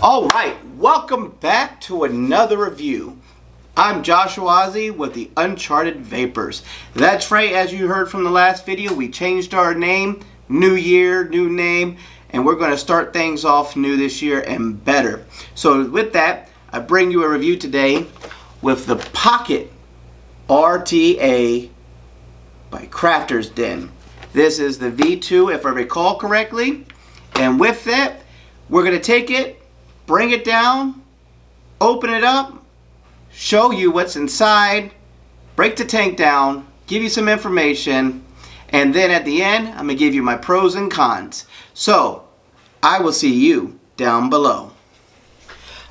Alright, welcome back to another review. I'm Joshua Ozzy with the Uncharted Vapers. That's right, as you heard from the last video, we changed our name. New year, new name, and we're going to start things off new this year and better. So with that, I bring you a review today with the Pocket RTA by Crafter's Den. This is the V2 if I recall correctly, and with that, we're going to take it, bring it down, open it up, show you what's inside, break the tank down, give you some information, and then at the end, I'm going to give you my pros and cons. So, I will see you down below.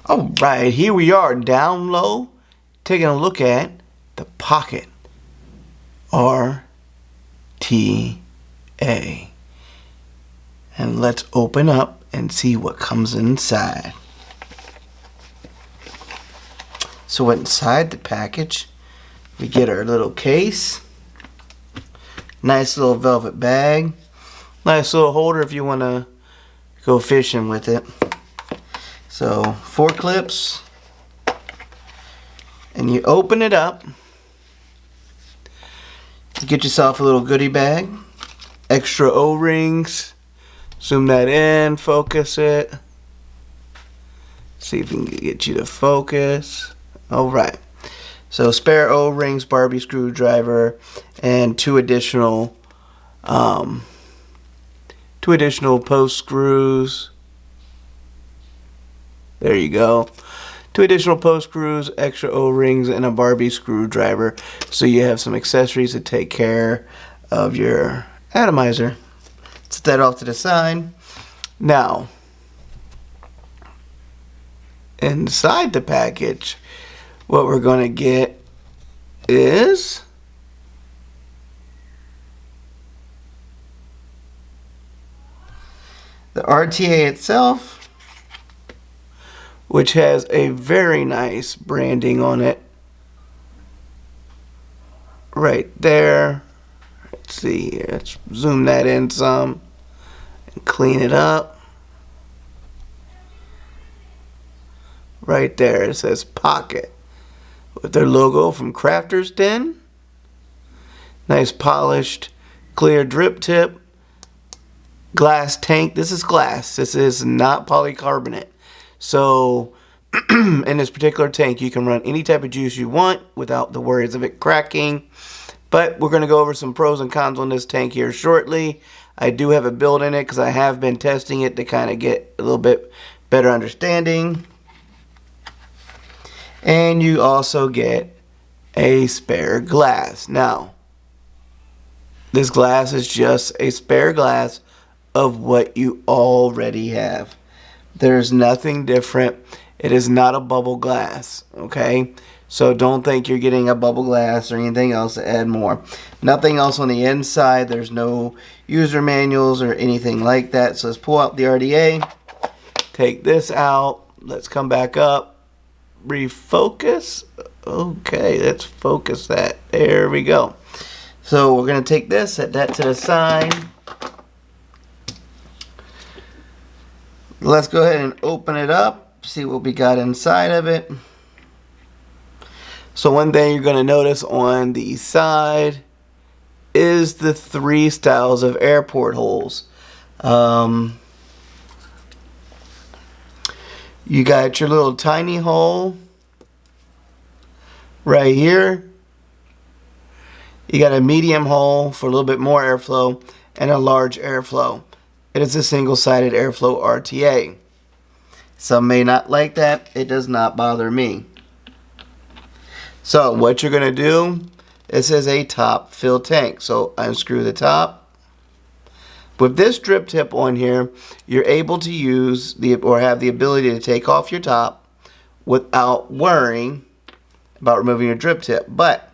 Alright, here we are down low, taking a look at the Pocket RTA. And let's open up and see what comes inside. So inside the package, we get our little case. Nice little velvet bag. Nice little holder if you want to go fishing with it. So 4 clips. And you open it up. You get yourself a little goodie bag. Extra O-rings. Zoom that in, focus it. See if we can get you to focus. Alright. So spare O-rings, Barbie screwdriver, and 2 additional post screws. There you go. 2 additional post screws, extra O-rings, and a Barbie screwdriver. So you have some accessories to take care of your atomizer. Set that off to the side. Now, inside the package, what we're going to get is the RTA itself, which has a very nice branding on it right there. Let's see here. Let's zoom that in some and clean it up. Right there it says Pocket with their logo from Crafter's Den. Nice polished clear drip tip. Glass tank. This is glass. This is not polycarbonate. So in this particular tank you can run any type of juice you want without the worries of it cracking. But we're going to go over some pros and cons on this tank here shortly. I do have a build in it because I have been testing it to kind of get a little bit better understanding. And you also get a spare glass. Now, this glass is just a spare glass of what you already have. There's nothing different. It is not a bubble glass, okay? So don't think you're getting a bubble glass or anything else to add more. Nothing else on the inside. There's no user manuals or anything like that. So let's pull out the RTA. Take this out. Let's come back up. Refocus. Okay, let's focus that. There we go. So we're going to take this, set that to the side. Let's go ahead and open it up. See what we got inside of it. So one thing you're going to notice on the side is the 3 styles of airport holes. You got your little tiny hole right here. You got a medium hole for a little bit more airflow and a large airflow. It is a single-sided airflow RTA. Some may not like that. It does not bother me. So what you're going to do, this is a top fill tank. So unscrew the top. With this drip tip on here, you're able to use or have the ability to take off your top without worrying about removing your drip tip. But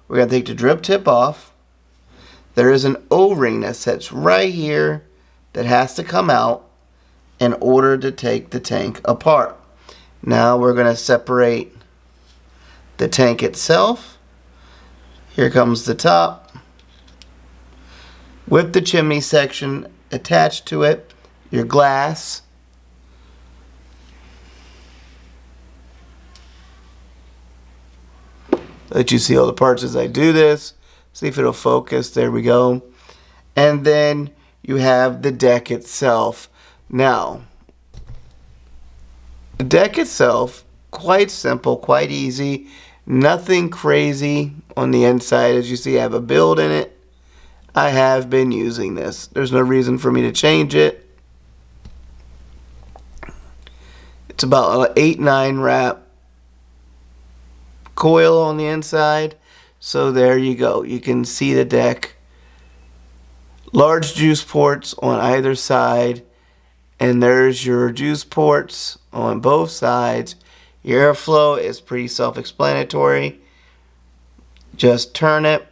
we're going to take the drip tip off. There is an O-ring that sits right here that has to come out. in order to take the tank apart. Now we're going to separate the tank itself. Here comes the top with the chimney section attached to it, your glass. Let you see all the parts as I do this. See if it'll focus. There we go. And then you have the deck itself. Now, the deck itself, quite simple, quite easy. Nothing crazy on the inside. As you see, I have a build in it. I have been using this. There's no reason for me to change it. It's about an 8-9 wrap coil on the inside. So there you go. You can see the deck. Large juice ports on either side. And there's your juice ports on both sides. Your airflow is pretty self-explanatory. Just turn it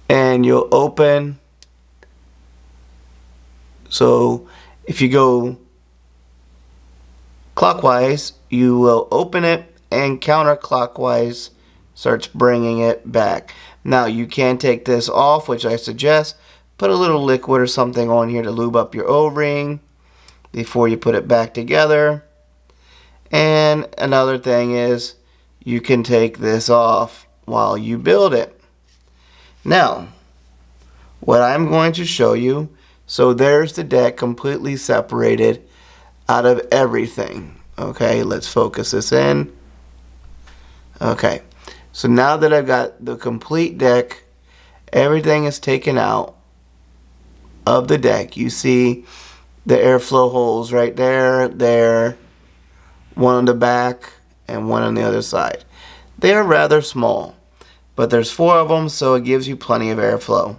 and you'll open. So if you go clockwise, you will open it, and counterclockwise starts bringing it back. Now you can take this off, which I suggest. Put a little liquid or something on here to lube up your O-ring before you put it back together. And another thing is you can take this off while you build it. Now, what I'm going to show you, so there's the deck completely separated out of everything. Okay, let's focus this in. Okay, so now that I've got the complete deck, everything is taken out of the deck. You see the airflow holes right there, one on the back and one on the other side. They are rather small, but there's 4 of them, so it gives you plenty of airflow.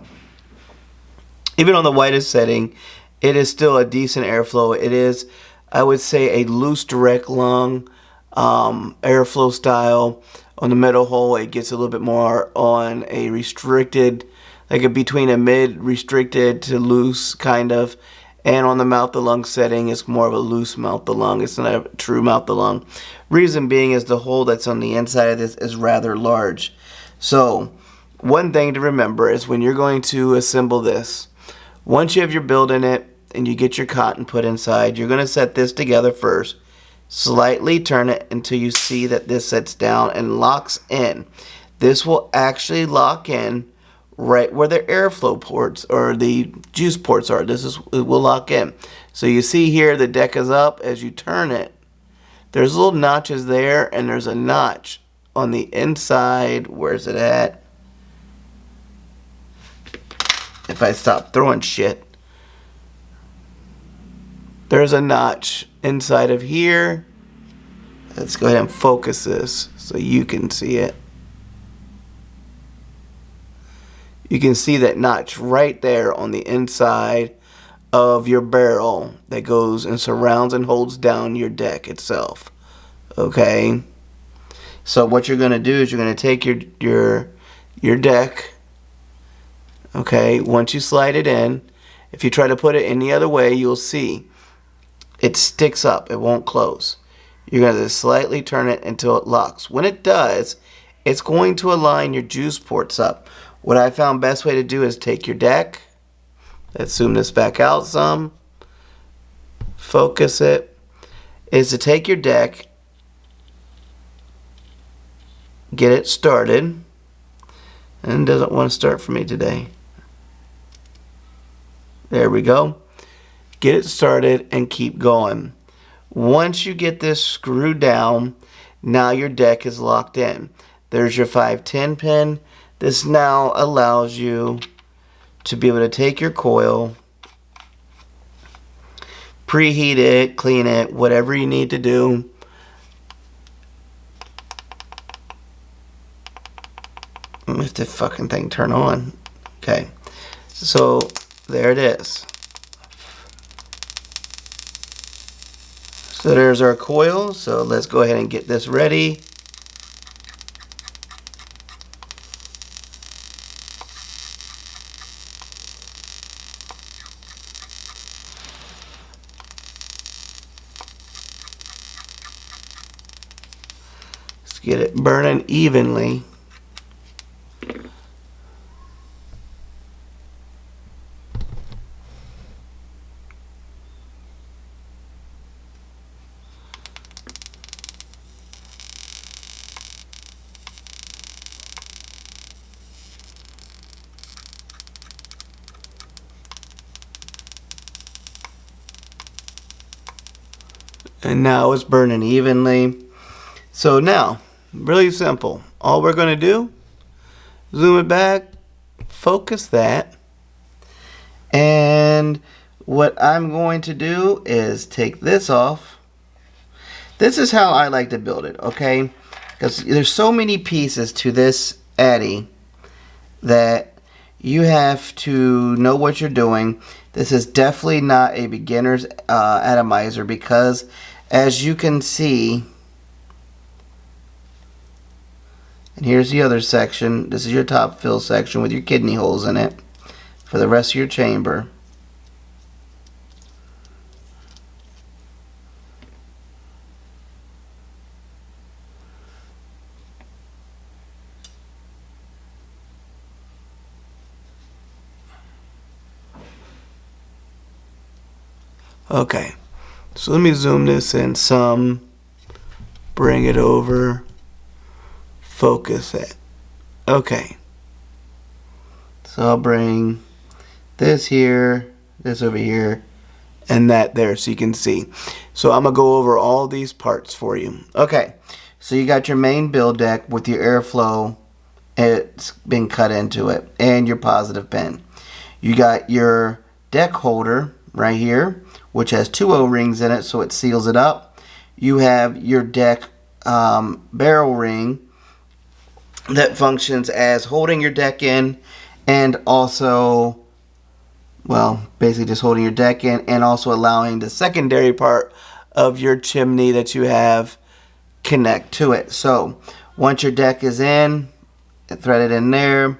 Even on the widest setting, it is still a decent airflow. It is, I would say, a loose direct lung airflow style. On the middle hole, it gets a little bit more on a restricted, like between a mid restricted to loose kind of. And on the mouth to lung setting, it's more of a loose mouth to lung. It's not a true mouth to lung. Reason being is the hole that's on the inside of this is rather large. So one thing to remember is when you're going to assemble this, once you have your build in it and you get your cotton put inside, you're going to set this together first. Slightly turn it until you see that this sets down and locks in. This will actually lock in right where the airflow ports or the juice ports are. It will lock in. So you see here the deck is up. As you turn it, there's little notches there, and there's a notch on the inside. Where's it at? If I stop throwing shit, there's a notch inside of here. Let's go ahead and focus this so you can see it. You can see that notch right there on the inside of your barrel that goes and surrounds and holds down your deck itself. Okay? So what you're going to do is you're going to take your deck. Okay? Once you slide it in, if you try to put it any other way, you'll see it sticks up. It won't close. You're going to slightly turn it until it locks. When it does, it's going to align your juice ports up. What I found best way to do is take your deck. Let's zoom this back out some. Focus it. Is to take your deck, get it started. And it doesn't want to start for me today. There we go. Get it started and keep going. Once you get this screwed down, now your deck is locked in. There's your 510 pin. This now allows you to be able to take your coil, preheat it, clean it, whatever you need to do. Let the fucking thing turn on. Okay, so there it is. So there's our coil. So let's go ahead and get this ready. get it burning evenly. And now it's burning evenly. So now, really simple. All we're going to do, zoom it back, focus that. And what I'm going to do is take this off. This is how I like to build it, okay? Because there's so many pieces to this Addy that you have to know what you're doing. This is definitely not a beginner's atomizer because, as you can see, and here's the other section. This is your top fill section with your kidney holes in it for the rest of your chamber. Okay, so let me zoom this in some, bring it over, focus it. Okay, so I'll bring this here, this over here, and that there so you can see. So I'm going to go over all these parts for you. Okay, so you got your main build deck with your airflow, it's been cut into it, and your positive pin. You got your deck holder right here, which has 2 O-rings in it, so it seals it up. You have your deck barrel ring that functions as holding your deck in and also, well, basically just holding your deck in and also allowing the secondary part of your chimney that you have connect to it. So once your deck is in, it threaded in there,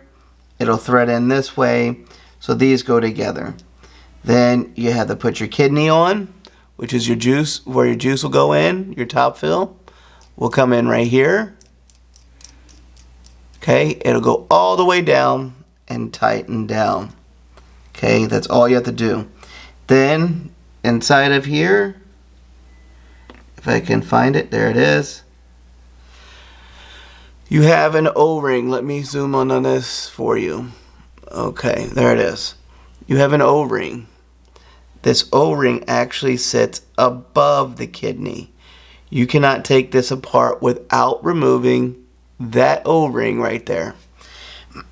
it'll thread in this way, so these go together. Then you have to put your kidney on, which is your juice, where your juice will go in. Your top fill will come in right here. Okay, it'll go all the way down and tighten down. Okay, that's all you have to do. Then inside of here, if I can find it, there it is. You have an O-ring. Let me zoom on this for you. Okay, there it is. You have an O-ring. This O-ring actually sits above the kidney. You cannot take this apart without removing that O-ring right there.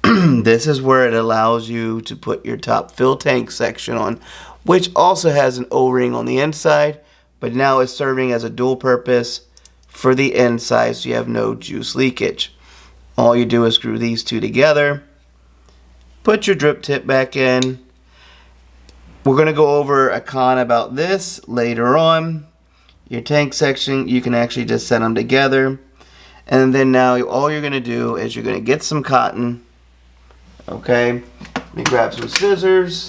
This is where it allows you to put your top fill tank section on, which also has an O-ring on the inside, but now it's serving as a dual purpose for the inside so you have no juice leakage. All you do is screw these two together, put your drip tip back in. We're going to go over a con about this later on. Your tank section, you can actually just set them together. And then now all you're going to do is you're going to get some cotton. Okay, let me grab some scissors.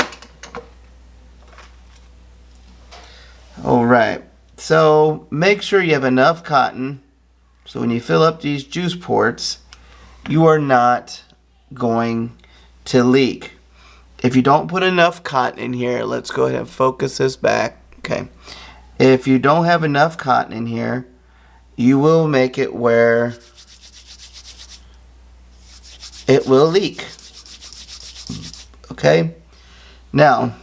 Alright, so make sure you have enough cotton so when you fill up these juice ports, you are not going to leak. If you don't put enough cotton in here, let's go ahead and focus this back. Okay. If you don't have enough cotton in here, you will make it where it will leak. Okay. Now,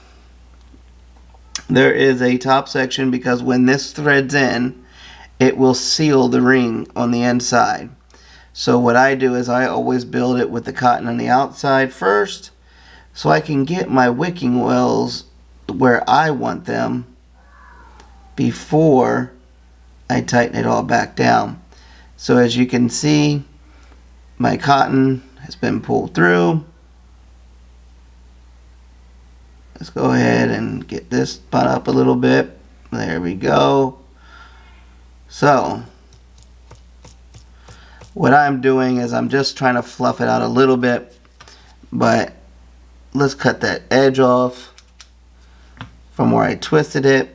there is a top section because when this threads in, it will seal the ring on the inside. So what I do is I always build it with the cotton on the outside first, so I can get my wicking wells where I want them before I tighten it all back down. So as you can see, my cotton has been pulled through. Let's go ahead and get this spun up a little bit. There we go. So what I'm doing is I'm just trying to fluff it out a little bit, but let's cut that edge off from where I twisted it.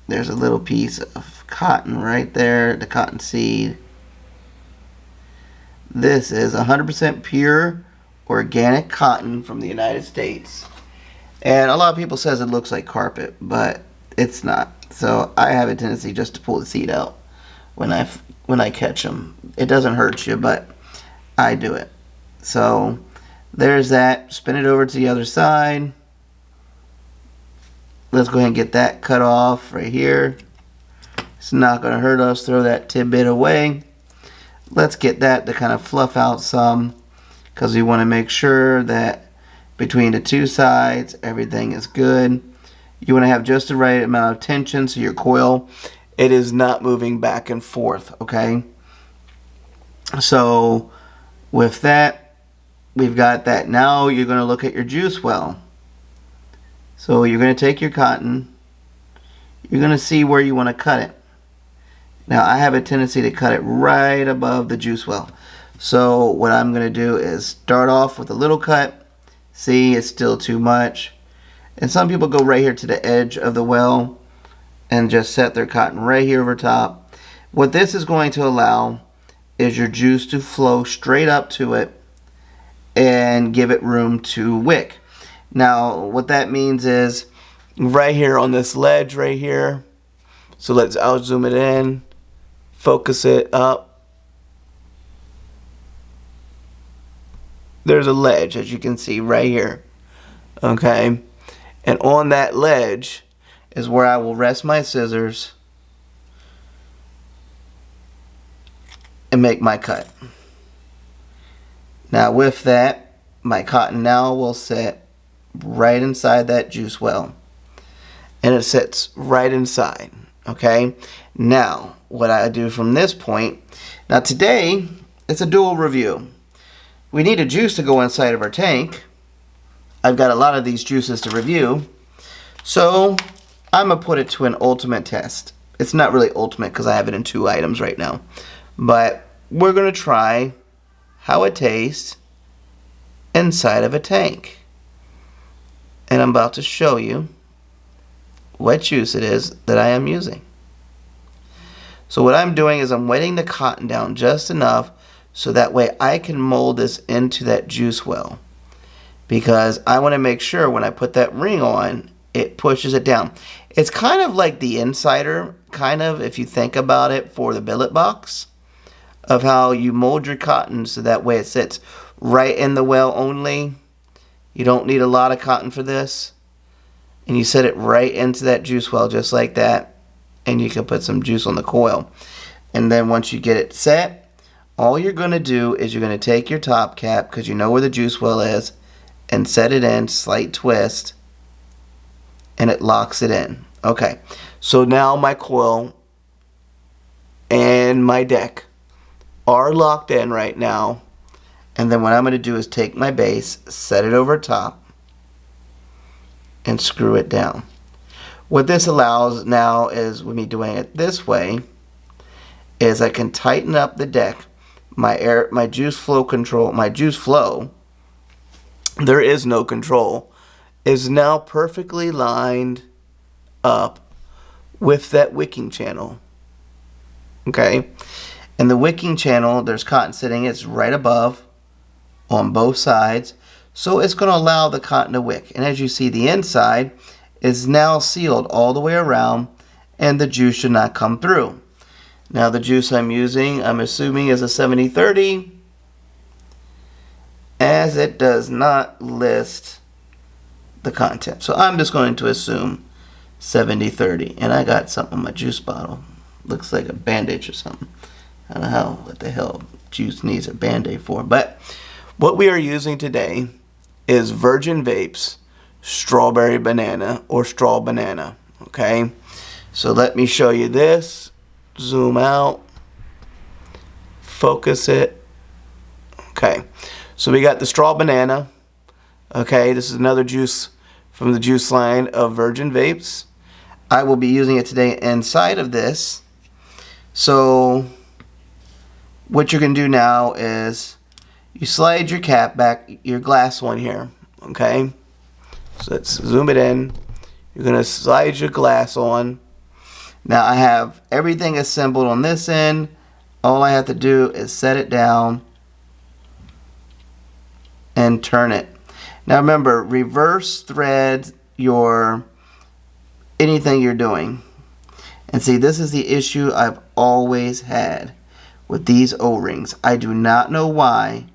There's a little piece of cotton right there, the cotton seed. This is 100% pure organic cotton from the United States. And a lot of people says it looks like carpet, but it's not. So I have a tendency just to pull the seed out when I catch them. It doesn't hurt you, but I do it. So there's that. Spin it over to the other side. Let's go ahead and get that cut off right here. It's not going to hurt us. Throw that tidbit away. Let's get that to kind of fluff out some, because we want to make sure that between the two sides everything is good. You want to have just the right amount of tension so your coil, it is not moving back and forth, okay? So with that, we've got that. Now you're going to look at your juice well. So you're going to take your cotton, you're going to see where you want to cut it. Now I have a tendency to cut it right above the juice well. So what I'm going to do is start off with a little cut. See, it's still too much. And some people go right here to the edge of the well and just set their cotton right here over top. What this is going to allow is your juice to flow straight up to it and give it room to wick. Now what that means is right here on this ledge right here. So I'll zoom it in, focus it up. There's a ledge, as you can see right here. Okay. And on that ledge is where I will rest my scissors and make my cut. Now with that, my cotton now will sit right inside that juice well. And it sits right inside. Okay. Now what I do from this point, now today it's a dual review. We need a juice to go inside of our tank. I've got a lot of these juices to review, so I'm going to put it to an ultimate test. It's not really ultimate because I have it in 2 items right now, but we're going to try how it tastes inside of a tank. And I'm about to show you what juice it is that I am using. So what I'm doing is I'm wetting the cotton down just enough so that way I can mold this into that juice well. Because I want to make sure when I put that ring on, it pushes it down. It's kind of like the insider, kind of, if you think about it, for the billet box, of how you mold your cotton so that way it sits right in the well only. You don't need a lot of cotton for this. And you set it right into that juice well just like that. And you can put some juice on the coil. And then once you get it set, all you're going to do is you're going to take your top cap, because you know where the juice well is, and set it in, slight twist, and it locks it in. Okay, so now my coil and my deck are locked in right now. And then what I'm going to do is take my base, set it over top, and screw it down. What this allows now is, with me doing it this way, is I can tighten up the deck. My juice flow control, my juice flow, there is no control, is now perfectly lined up with that wicking channel. Okay, and the wicking channel, there's cotton sitting, it's right above on both sides, so it's going to allow the cotton to wick. And as you see, the inside is now sealed all the way around, and the juice should not come through. Now the juice I'm using, I'm assuming, is a 70-30, as it does not list the content. So I'm just going to assume 70-30. And I got something in my juice bottle. Looks like a bandage or something. I don't know what the hell juice needs a band-aid for. But what we are using today is Virgin Vapes Strawberry Banana, or Straw Banana. Okay, so let me show you this. Zoom out, focus it. Okay, so we got the Straw Banana. Okay, this is another juice from the juice line of Virgin Vapes. I will be using it today inside of this. So what you're going to do now is you slide your cap back, your glass one here. Okay, so let's zoom it in. You're going to slide your glass on. Now I have everything assembled on this end. All I have to do is set it down and turn it. Now remember, reverse thread your anything you're doing. And see, this is the issue I've always had with these O-rings. I do not know why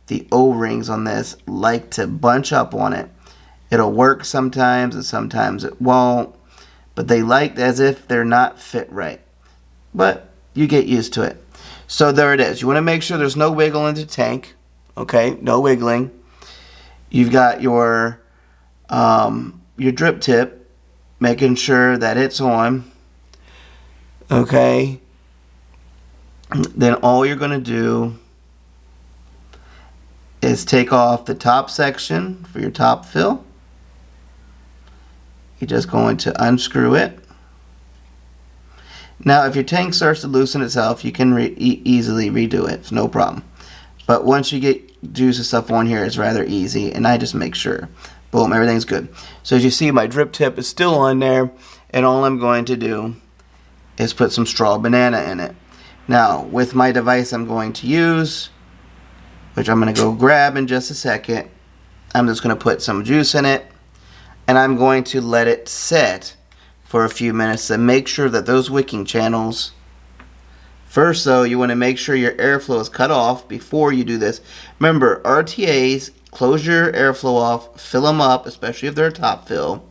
the O-rings on this like to bunch up on it. It'll work sometimes and sometimes it won't, but they like as if they're not fit right. But you get used to it. So there it is. You want to make sure there's no wiggle in the tank. Okay, no wiggling. You've got your drip tip, making sure that it's on. Okay. Then all you're going to do is take off the top section for your top fill. You're just going to unscrew it. Now if your tank starts to loosen itself, you can easily redo it. It's no problem. But once you get juice and stuff on here, it's rather easy, and I just make sure. Boom, everything's good. So as you see, my drip tip is still on there, and all I'm going to do is put some straw banana in it. Now, with my device I'm going to use, which I'm going to go grab in just a second, I'm just going to put some juice in it, and I'm going to let it set for a few minutes to make sure that those wicking channels. First though, you want to make sure your airflow is cut off before you do this. Remember, RTAs, close your airflow off, fill them up, especially if they're a top fill.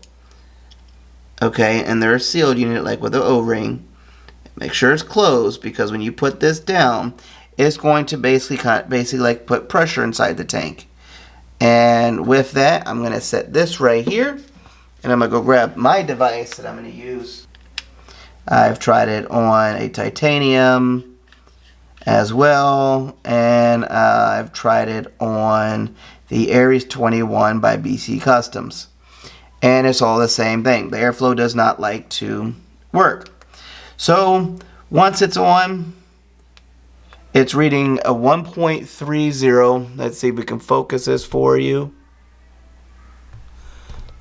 Okay, and they're a sealed unit like with the O-ring. Make sure it's closed, because when you put this down, it's going to basically like put pressure inside the tank. And with that, I'm going to set this right here, and I'm going to go grab my device that I'm going to use. I've tried it on a titanium as well, and I've tried it on the Aries 21 by BC Customs, and it's all the same thing. The airflow does not like to work. So once it's on, it's reading a 1.30. Let's see if we can focus this for you.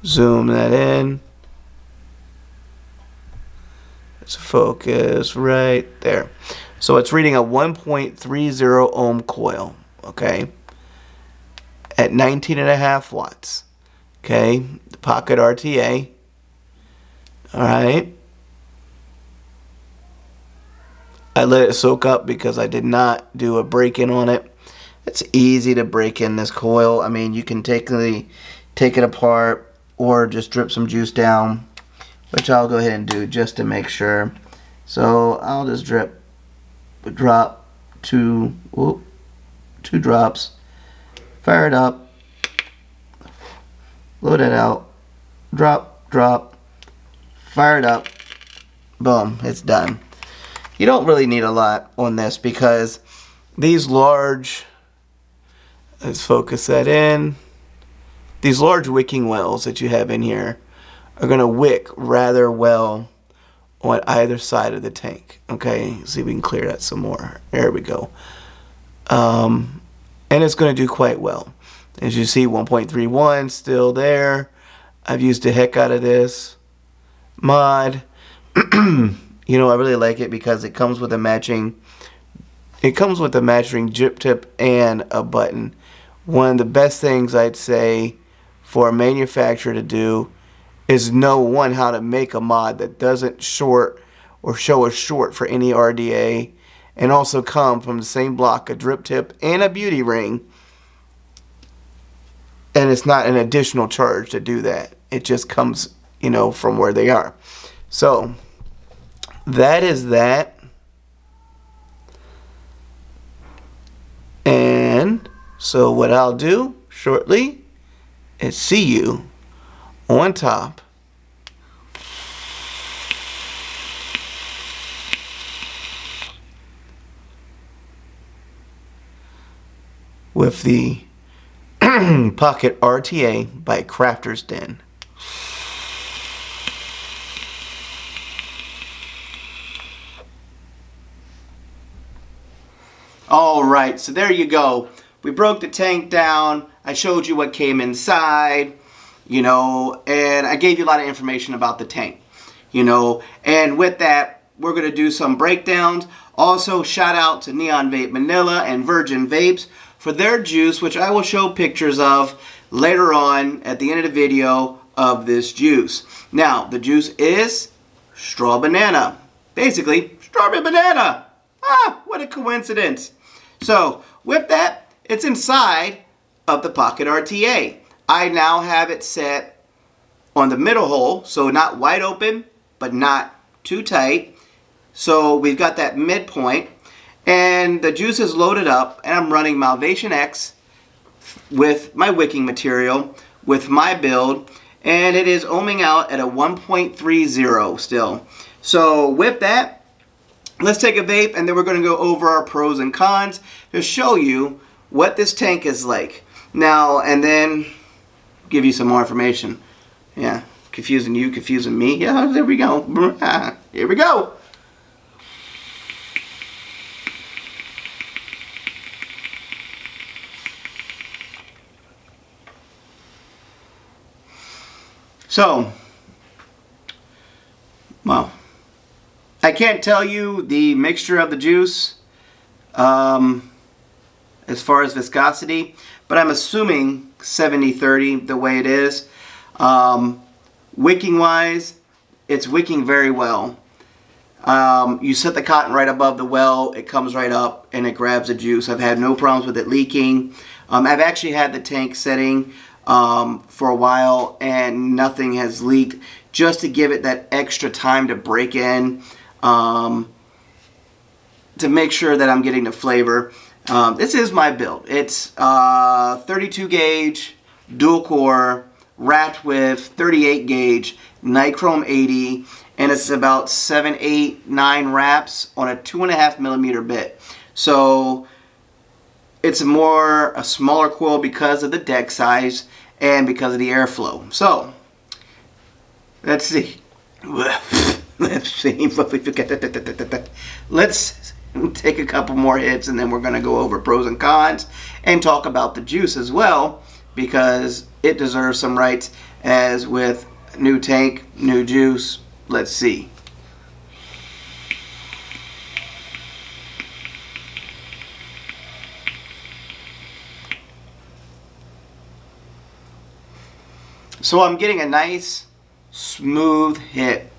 Zoom that in. Let's focus right there. So it's reading a 1.30 ohm coil, okay, at 19.5 watts. Okay, the pocket RTA. All right. I let it soak up because I did not do a break-in on it. It's easy to break in this coil. I mean, you can take it apart or just drip some juice down, which I'll go ahead and do just to make sure. So I'll just drop two drops, fire it up, load it out, drop, fire it up, boom, it's done. You don't really need a lot on this because these large, let's focus that in, these large wicking wells that you have in here are going to wick rather well on either side of the tank. Okay, see if we can clear that some more. There we go. And it's going to do quite well. As you see, 1.31 still there. I've used the heck out of this mod. You know, I really like it because it comes with a matching drip tip and a button. One of the best things I'd say for a manufacturer to do is know how to make a mod that doesn't short or show a short for any RDA, and also come from the same block, a drip tip and a beauty ring. And it's not an additional charge to do that. It just comes, you know, from where they are. So that is that. And so what I'll do shortly is see you on top with the Pocket RTA by Crafter's Den. Alright, so there you go. We broke the tank down. I showed you what came inside, you know, and I gave you a lot of information about the tank, you know. And with that, we're going to do some breakdowns. Also, shout out to Neon Vape Manila and Virgin Vapes for their juice, which I will show pictures of later on at the end of the video of this juice. Now, the juice is straw banana. Basically, strawberry banana. Ah, what a coincidence. So, with that, it's inside of the Pocket RTA. I now have it set on the middle hole, so not wide open, but not too tight. So we've got that midpoint, and the juice is loaded up, and I'm running Malvation X with my wicking material, with my build, and it is ohming out at a 1.30 still. So with that, let's take a vape, and then we're going to go over our pros and cons to show you what this tank is like. Now, and then give you some more information. Yeah, confusing you, confusing me. Yeah, there we go. Here we go. So, well, I can't tell you the mixture of the juice as far as viscosity, but I'm assuming 70-30 the way it is. Wicking wise, it's wicking very well. You set the cotton right above the well, it comes right up and it grabs the juice. I've had no problems with it leaking. I've actually had the tank setting for a while and nothing has leaked, just to give it that extra time to break in, to make sure that I'm getting the flavor. This is my build. It's 32 gauge, dual core, wrapped with 38 gauge, nichrome 80, and it's about 7, 8, 9 wraps on a 2.5 millimeter bit. So it's a smaller coil because of the deck size and because of the airflow. So let's see. Let's see. Let's take a couple more hits, and then we're going to go over pros and cons and talk about the juice as well, because it deserves some rights, as with new tank, new juice. Let's see. So I'm getting a nice smooth hit,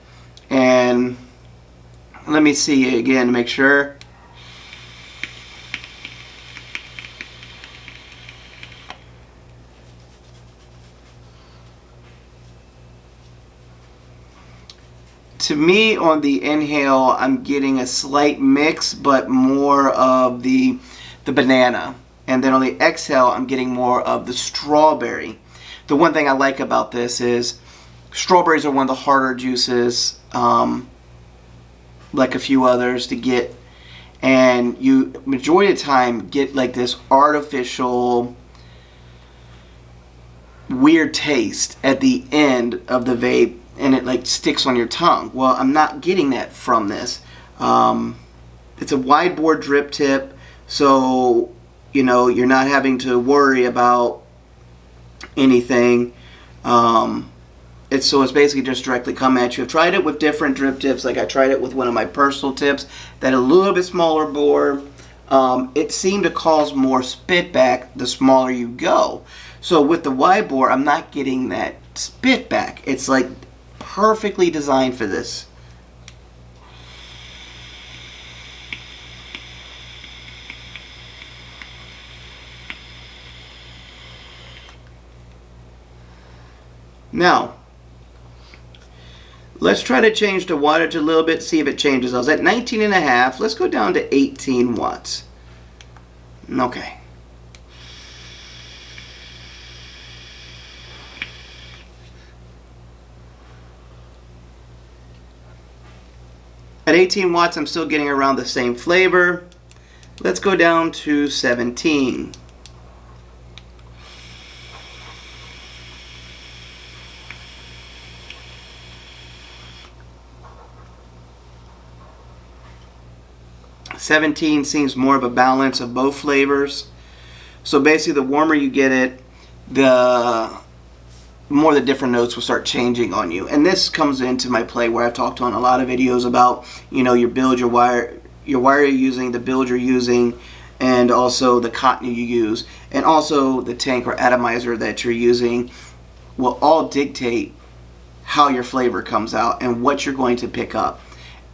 and let me see again to make sure. To me, on the inhale, I'm getting a slight mix, but more of the banana. And then on the exhale, I'm getting more of the strawberry. The one thing I like about this is strawberries are one of the harder juices, like a few others, to get. And you, majority of the time, get like this artificial weird taste at the end of the vape, and it like sticks on your tongue. Well, I'm not getting that from this. It's a wide bore drip tip, so you know you're not having to worry about anything. It's basically just directly come at you. I've tried it with different drip tips. Like I tried it with one of my personal tips that a little bit smaller bore. It seemed to cause more spit back the smaller you go. So with the wide bore, I'm not getting that spit back. It's like perfectly designed for this. Now, let's try to change the wattage a little bit, see if it changes. I was at 19.5. Let's go down to 18 watts. Okay. At 18 watts, I'm still getting around the same flavor. Let's go down to 17. '17 seems more of a balance of both flavors. So basically, the warmer you get it, the more the different notes will start changing on you. And this comes into my play where I've talked on a lot of videos about, you know, your build, your wire you're using, the build you're using, and also the cotton you use, and also the tank or atomizer that you're using will all dictate how your flavor comes out and what you're going to pick up.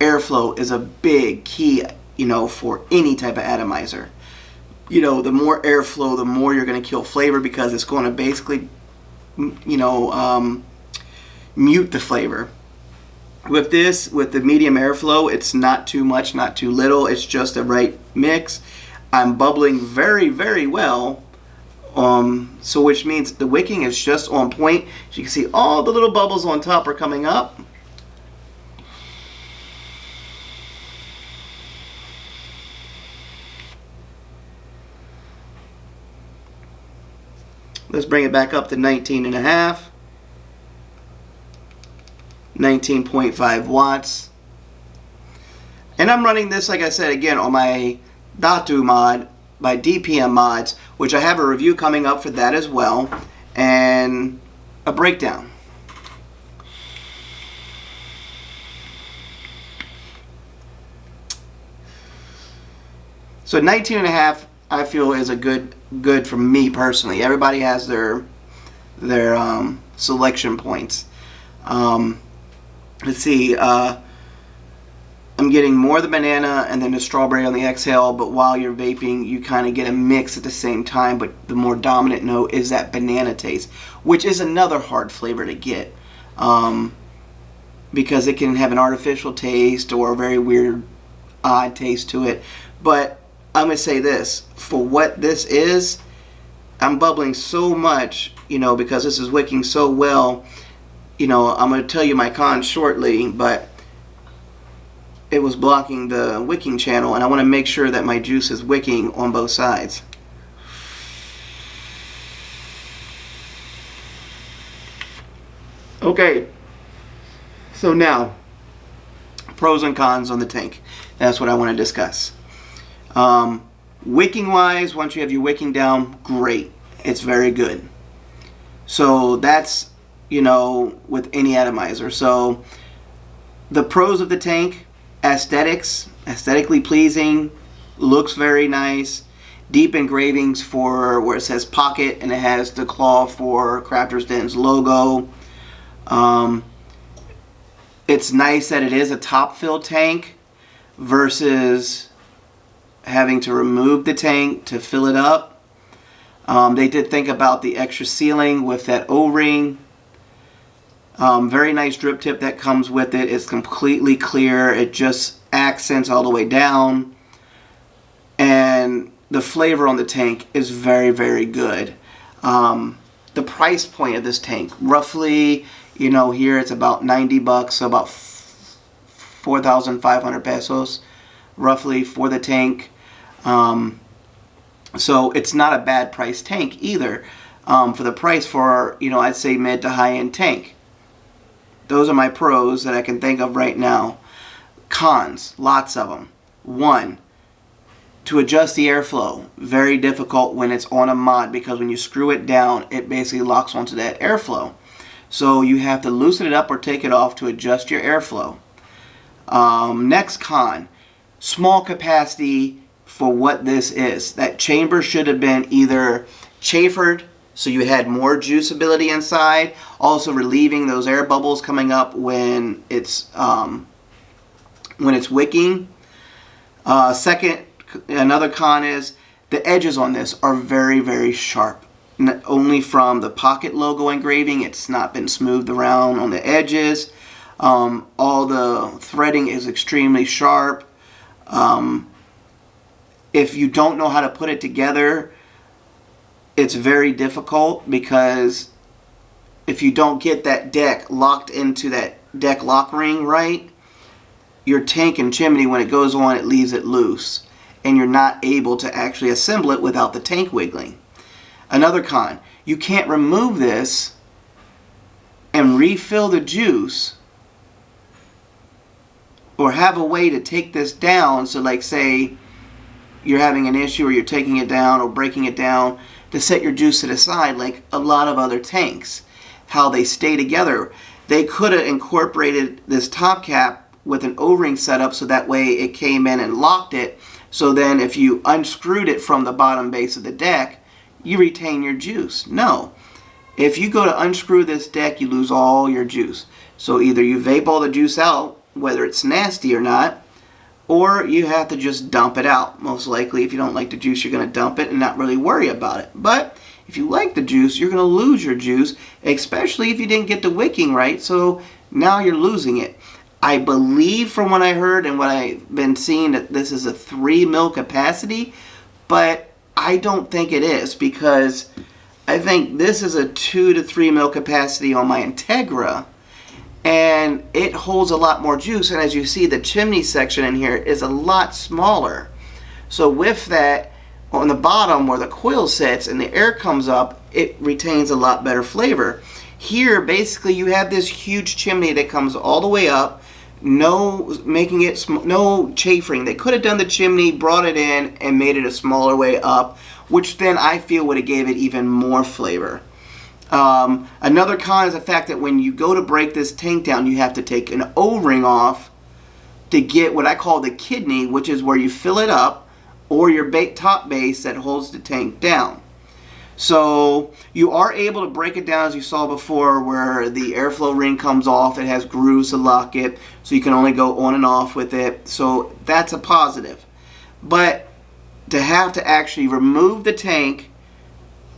Airflow is a big key, for any type of atomizer. The more airflow, the more you're going to kill flavor, because it's going to basically, mute the flavor. With the medium airflow, it's not too much, not too little. It's just the right mix. I'm bubbling very, very well. So which means the wicking is just on point. As you can see, all the little bubbles on top are coming up. Let's bring it back up to 19.5. 19.5 watts. And I'm running this, like I said, again, on my Datu mod by DPM Mods, which I have a review coming up for that as well, and a breakdown. So 19.5, I feel, is a good for me personally. Everybody has their selection points. Let's see. I'm getting more of the banana and then the strawberry on the exhale, but while you're vaping, you kind of get a mix at the same time, but the more dominant note is that banana taste, which is another hard flavor to get, because it can have an artificial taste or a very weird, odd taste to it. But I'm going to say this, for what this is, I'm bubbling so much, because this is wicking so well. I'm going to tell you my cons shortly, but it was blocking the wicking channel, and I want to make sure that my juice is wicking on both sides. Okay, so now, pros and cons on the tank. That's what I want to discuss. Wicking wise, once you have your wicking down, great. It's very good. So that's, with any atomizer. So the pros of the tank: aesthetically pleasing, looks very nice, deep engravings for where it says pocket, and it has the claw for Crafters Den's logo. It's nice that it is a top fill tank versus having to remove the tank to fill it up. They did think about the extra sealing with that O-ring. Very nice drip tip that comes with it. It's completely clear. It just accents all the way down. And the flavor on the tank is very, very good. The price point of this tank, roughly, here it's about 90 bucks, so about 4,500 pesos, roughly, for the tank. So it's not a bad price tank either, for the price for, I'd say mid to high end tank. Those are my pros that I can think of right now. Cons, lots of them. One, to adjust the airflow, very difficult when it's on a mod, because when you screw it down, it basically locks onto that airflow. So you have to loosen it up or take it off to adjust your airflow. Next con, small capacity for what this is. That chamber should have been either chamfered so you had more juiceability inside, also relieving those air bubbles coming up when it's wicking. Second, another con is the edges on this are very, very sharp. Not only from the pocket logo engraving, it's not been smoothed around on the edges. All the threading is extremely sharp. If you don't know how to put it together, it's very difficult, because if you don't get that deck locked into that deck lock ring right, your tank and chimney, when it goes on, it leaves it loose, and you're not able to actually assemble it without the tank wiggling. Another con, you can't remove this and refill the juice, or have a way to take this down. So like, say you're having an issue, or you're taking it down or breaking it down, to set your juice to the side, like a lot of other tanks, how they stay together. They could have incorporated this top cap with an O-ring setup, so that way it came in and locked it, So then if you unscrewed it from the bottom base of the deck, you retain your juice. No. If you go to unscrew this deck, you lose all your juice. So either you vape all the juice out, whether it's nasty or not, or you have to just dump it out. Most likely, if you don't like the juice, you're going to dump it and not really worry about it. But if you like the juice, you're going to lose your juice, especially if you didn't get the wicking right. So now you're losing it. I believe from what I heard and what I've been seeing that this is a 3 mil capacity, but I don't think it is, because I think this is a 2 to 3 mil capacity on my Integra, and it holds a lot more juice. And as you see, the chimney section in here is a lot smaller. So with that, on the bottom where the coil sits and the air comes up, it retains a lot better flavor. Here, basically, you have this huge chimney that comes all the way up. No chafering. They could have done the chimney, brought it in, and made it a smaller way up, which then I feel would have gave it even more flavor. Another con is the fact that when you go to break this tank down, you have to take an O-ring off to get what I call the kidney, which is where you fill it up, or your top base that holds the tank down. So you are able to break it down, as you saw before, where the airflow ring comes off. It has grooves to lock it, so you can only go on and off with it. So that's a positive. But to have to actually remove the tank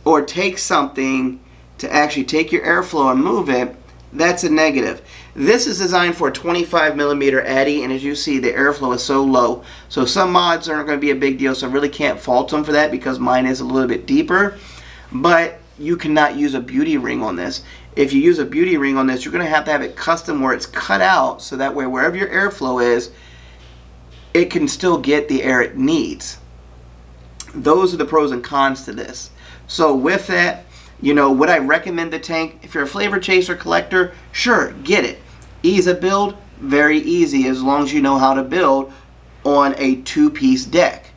or take something to actually take your airflow and move it, that's a negative. This is designed for a 25 millimeter Addy, and as you see, the airflow is so low. So some mods aren't going to be a big deal, so I really can't fault them for that, because mine is a little bit deeper. But you cannot use a beauty ring on this. If you use a beauty ring on this, you're going to have it custom where it's cut out, so that way wherever your airflow is, it can still get the air it needs. Those are the pros and cons to this. So with that, would I recommend the tank? If you're a flavor chaser collector, sure, get it. Ease of build, very easy, as long as you know how to build on a 2-piece deck.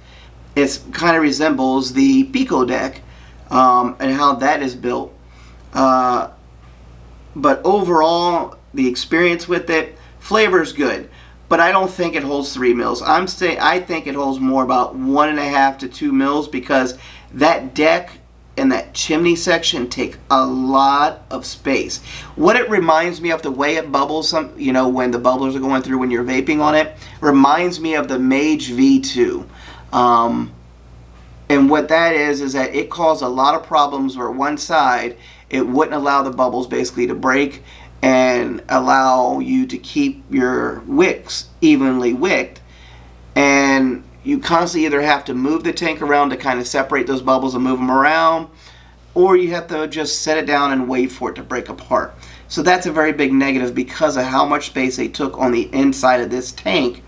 It kind of resembles the Pico deck, and how that is built. But overall, the experience with it, flavor is good. But I don't think it holds 3 mils. I think it holds more, about 1.5 to 2 mils, because that deck and that chimney section take a lot of space. What it reminds me of, the way it bubbles, when the bubblers are going through when you're vaping on it, reminds me of the Mage V2. And what that is that it caused a lot of problems where one side, it wouldn't allow the bubbles basically to break and allow you to keep your wicks evenly wicked. And you constantly either have to move the tank around to kind of separate those bubbles and move them around, or you have to just set it down and wait for it to break apart. So that's a very big negative, because of how much space they took on the inside of this tank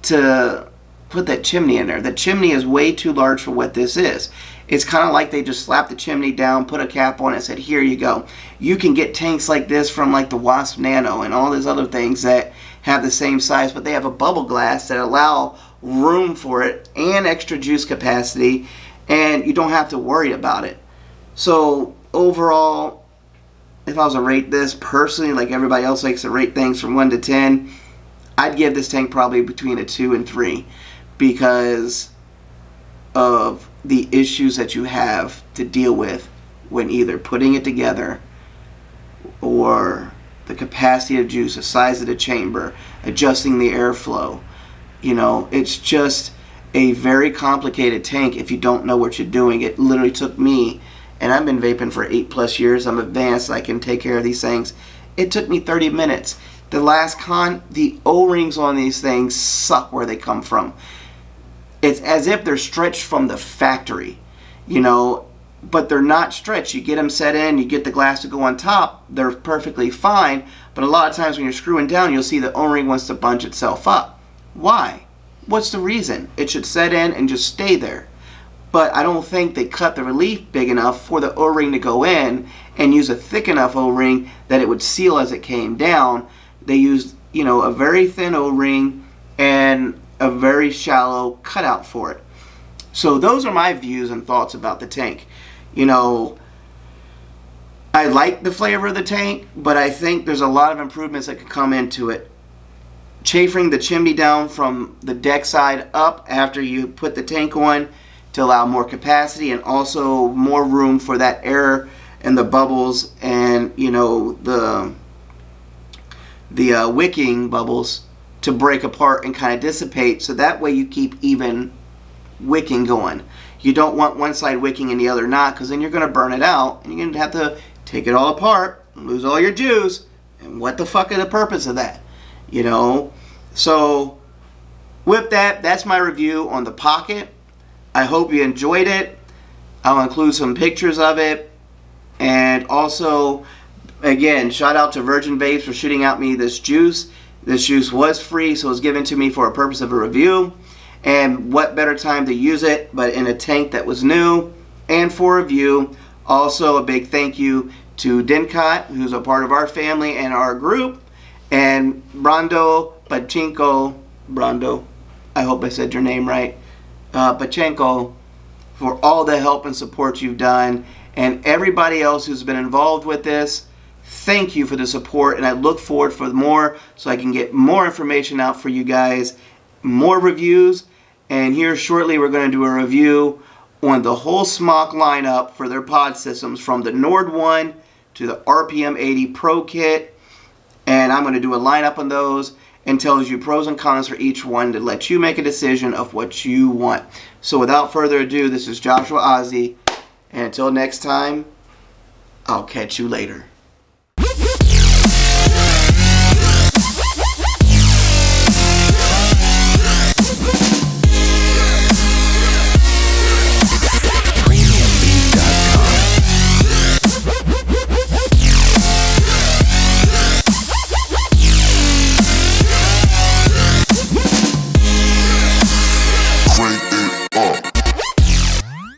to put that chimney in there. The chimney is way too large for what this is. It's kind of like they just slapped the chimney down, put a cap on it, and said, here you go. You can get tanks like this from like the Wasp Nano and all these other things that have the same size, but they have a bubble glass that allow room for it and extra juice capacity, and you don't have to worry about it. So overall, if I was to rate this personally, like everybody else likes to rate things from 1 to 10, I'd give this tank probably between a 2 and 3, because of the issues that you have to deal with when either putting it together, or the capacity of juice, the size of the chamber, adjusting the airflow. It's just a very complicated tank if you don't know what you're doing. It literally took me, and I've been vaping for 8+ years, I'm advanced, I can take care of these things. It took me 30 minutes. The last con, the O-rings on these things suck where they come from. It's as if they're stretched from the factory, but they're not stretched. You get them set in, you get the glass to go on top, they're perfectly fine, but a lot of times when you're screwing down, you'll see the O-ring wants to bunch itself up. Why? What's the reason? It should set in and just stay there. But I don't think they cut the relief big enough for the O-ring to go in, and use a thick enough O-ring that it would seal as it came down. They used, a very thin O-ring and a very shallow cutout for it. So those are my views and thoughts about the tank. I like the flavor of the tank, but I think there's a lot of improvements that could come into it. chafing the chimney down from the deck side up after you put the tank on to allow more capacity and also more room for that air and the bubbles and, you know, the wicking bubbles to break apart and kind of dissipate, so that way you keep even wicking going. You don't want one side wicking and the other not, because then you're going to burn it out and you're going to have to take it all apart and lose all your juice. And what the fuck is the purpose of that? You know? So with that, that's my review on the Pocket. I hope you enjoyed it. I'll include some pictures of it. And also, again, shout out to Virgin Vapes for shooting out me this juice. This juice was free, so it was given to me for a purpose of a review. And what better time to use it but in a tank that was new and for review. Also, a big thank you to denkat, who's a part of our family and our group, and Brando Pachenko, I hope I said your name right, Pachenko, for all the help and support you've done, and everybody else who's been involved with this. Thank you for the support, and I look forward for more so I can get more information out for you guys, more reviews, and here shortly we're going to do a review on the whole Smock lineup for their pod systems, from the Nord 1 to the RPM 80 Pro Kit, and I'm going to do a lineup on those and tells you pros and cons for each one to let you make a decision of what you want. So without further ado, this is Joshua Ozzie, and until next time, I'll catch you later.